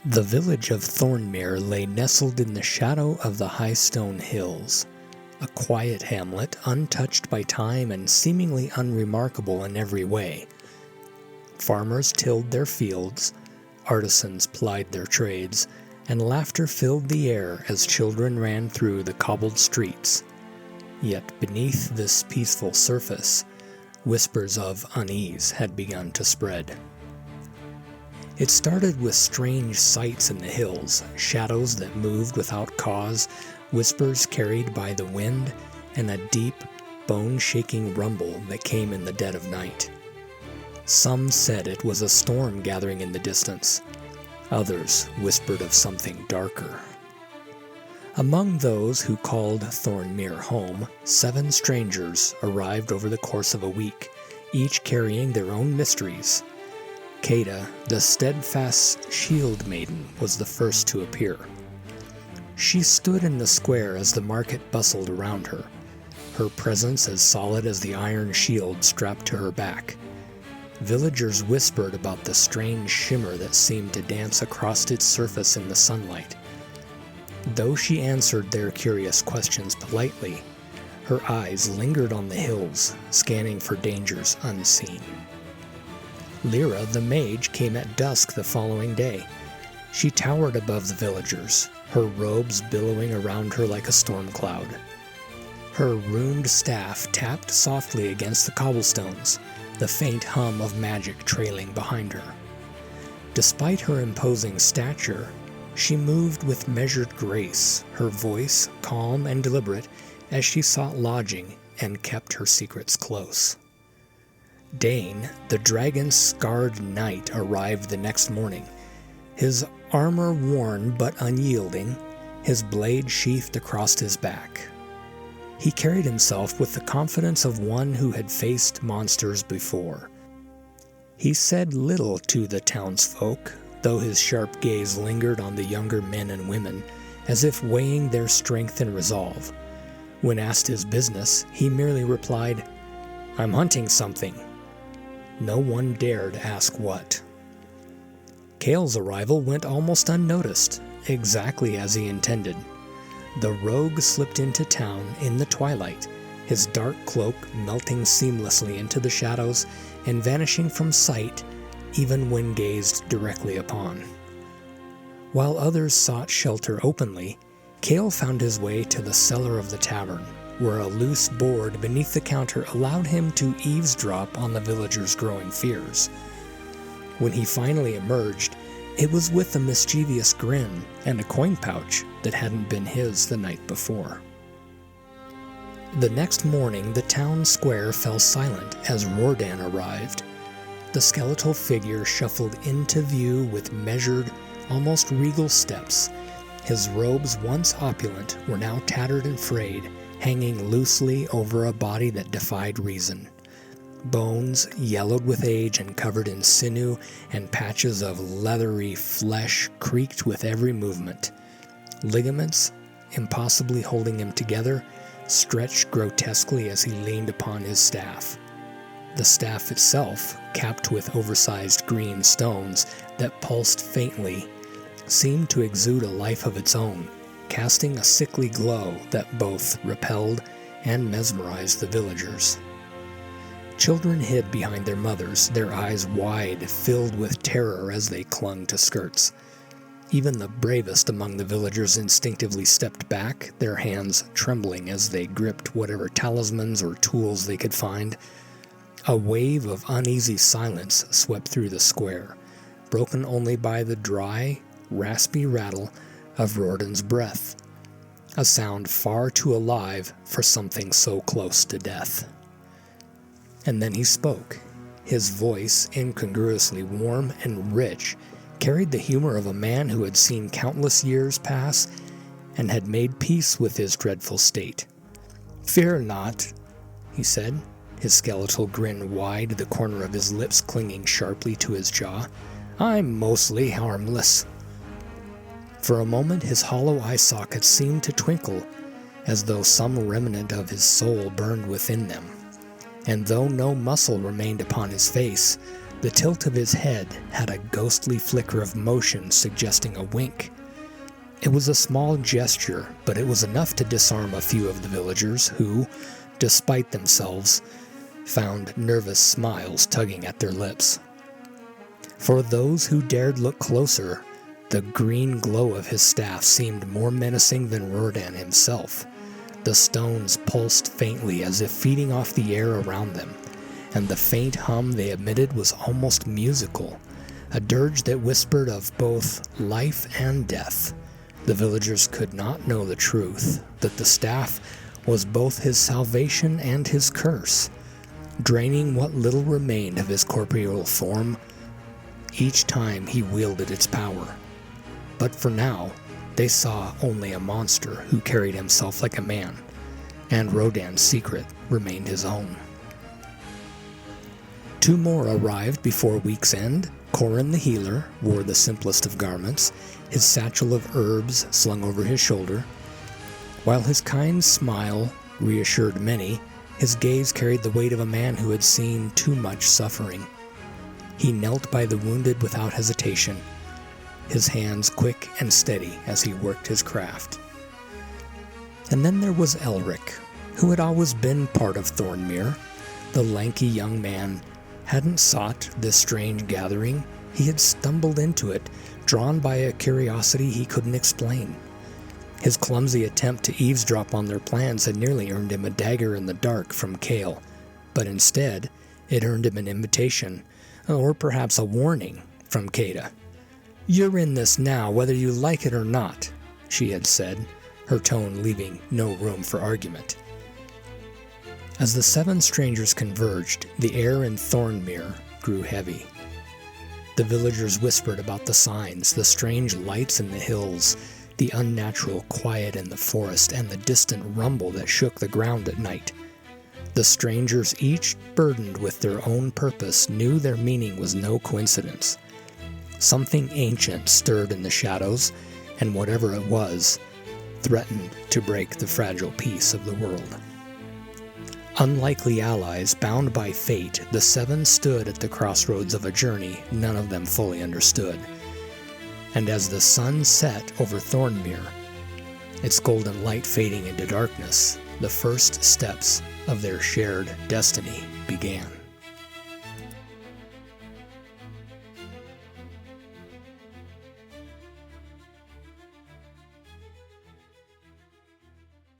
The village of Thornmere lay nestled in the shadow of the high stone hills, a quiet hamlet untouched by time and seemingly unremarkable in every way. Farmers tilled their fields, artisans plied their trades, and laughter filled the air as children ran through the cobbled streets. Yet beneath this peaceful surface, whispers of unease had begun to spread. It started with strange sights in the hills, shadows that moved without cause, whispers carried by the wind, and a deep, bone-shaking rumble that came in the dead of night. Some said it was a storm gathering in the distance. Others whispered of something darker. Among those who called Thornmere home, 7 strangers arrived over the course of a week, each carrying their own mysteries. Caida, the steadfast shieldmaiden, was the first to appear. She stood in the square as the market bustled around her, her presence as solid as the iron shield strapped to her back. Villagers whispered about the strange shimmer that seemed to dance across its surface in the sunlight. Though she answered their curious questions politely, her eyes lingered on the hills, scanning for dangers unseen. Lira, the mage, came at dusk the following day. She towered above the villagers, her robes billowing around her like a storm cloud. Her runed staff tapped softly against the cobblestones, the faint hum of magic trailing behind her. Despite her imposing stature, she moved with measured grace, her voice calm and deliberate as she sought lodging and kept her secrets close. Dain, the dragon-scarred knight, arrived the next morning, his armor worn but unyielding, his blade sheathed across his back. He carried himself with the confidence of one who had faced monsters before. He said little to the townsfolk, though his sharp gaze lingered on the younger men and women, as if weighing their strength and resolve. When asked his business, he merely replied, "I'm hunting something." No one dared ask what. Kael's arrival went almost unnoticed, exactly as he intended. The rogue slipped into town in the twilight, his dark cloak melting seamlessly into the shadows and vanishing from sight even when gazed directly upon. While others sought shelter openly, Kael found his way to the cellar of the tavern, where a loose board beneath the counter allowed him to eavesdrop on the villagers' growing fears. When he finally emerged, it was with a mischievous grin and a coin pouch that hadn't been his the night before. The next morning, the town square fell silent as Rordan arrived. The skeletal figure shuffled into view with measured, almost regal steps. His robes, once opulent, were now tattered and frayed, hanging loosely over a body that defied reason. Bones, yellowed with age and covered in sinew, and patches of leathery flesh creaked with every movement. Ligaments, impossibly holding him together, stretched grotesquely as he leaned upon his staff. The staff itself, capped with oversized green stones that pulsed faintly, seemed to exude a life of its own, casting a sickly glow that both repelled and mesmerized the villagers. Children hid behind their mothers, their eyes wide, filled with terror as they clung to skirts. Even the bravest among the villagers instinctively stepped back, their hands trembling as they gripped whatever talismans or tools they could find. A wave of uneasy silence swept through the square, broken only by the dry, raspy rattle of Rordan's breath, a sound far too alive for something so close to death. And then he spoke. His voice, incongruously warm and rich, carried the humor of a man who had seen countless years pass and had made peace with his dreadful state. "Fear not," he said, his skeletal grin wide, the corner of his lips clinging sharply to his jaw. "I'm mostly harmless." For a moment his hollow eye sockets seemed to twinkle, as though some remnant of his soul burned within them. And though no muscle remained upon his face, The tilt of his head had a ghostly flicker of motion suggesting a wink. It was a small gesture, but it was enough to disarm a few of the villagers who, despite themselves, found nervous smiles tugging at their lips. For those who dared look closer, the green glow of his staff seemed more menacing than Rordan himself. The stones pulsed faintly as if feeding off the air around them, and the faint hum they emitted was almost musical, a dirge that whispered of both life and death. The villagers could not know the truth, that the staff was both his salvation and his curse, draining what little remained of his corporeal form each time he wielded its power. But for now, they saw only a monster who carried himself like a man, and Rordan's secret remained his own. 2 more arrived before week's end. Corin the healer wore the simplest of garments, his satchel of herbs slung over his shoulder. While his kind smile reassured many, his gaze carried the weight of a man who had seen too much suffering. He knelt by the wounded without hesitation, his hands quick and steady as he worked his craft. And then there was Elric, who had always been part of Thornmere. The lanky young man hadn't sought this strange gathering. He had stumbled into it, drawn by a curiosity he couldn't explain. His clumsy attempt to eavesdrop on their plans had nearly earned him a dagger in the dark from Kael, but instead it earned him an invitation, or perhaps a warning, from Caida. "You're in this now, whether you like it or not," she had said, her tone leaving no room for argument. As the 7 strangers converged, the air in Thornmere grew heavy. The villagers whispered about the signs, the strange lights in the hills, the unnatural quiet in the forest, and the distant rumble that shook the ground at night. The strangers, each burdened with their own purpose, knew their meaning was no coincidence. Something ancient stirred in the shadows, and whatever it was, threatened to break the fragile peace of the world. Unlikely allies, bound by fate, the 7 stood at the crossroads of a journey none of them fully understood. And as the sun set over Thornmere, its golden light fading into darkness, the first steps of their shared destiny began.